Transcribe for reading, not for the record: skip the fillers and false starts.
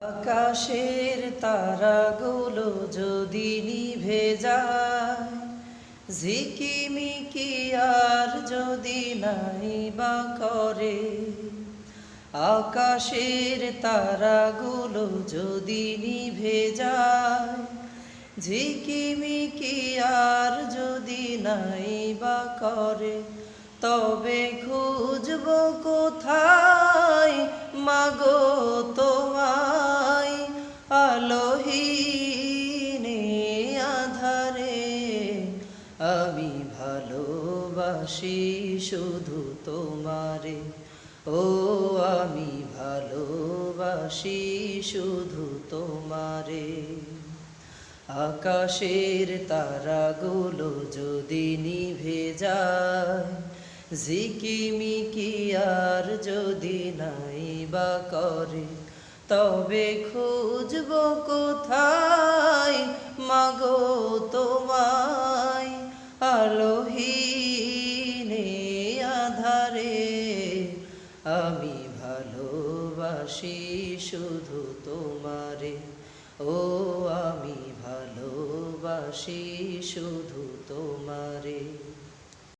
আকাশের তারাগুলো যদি নিভে যায়, ঝিকিমিকি আর যদি নাই বা করে। আকাশের তারাগুলো যদি নিভে যায়, ঝিকিমিকি আর যদি নাই বা করে, তবে খুঁজব কোথায় মাগো তোমায়, আলোহীনে আধারে। আমি ভালোবাসি শুধু তোমারে, ও আমি ভালোবাসি শুধু তোমারে। আকাশের তারাগুলো যদি নিভে যায়, ঝিকিমিকি আর যদি নাই বা করে, তবে খুঁজব কোথায় মাগো তোমায়, আলোহীনে আধারে। আমি ভালোবাসি শুধু তোমারে, ও আমি ভালোবাসি শুধু তোমারে।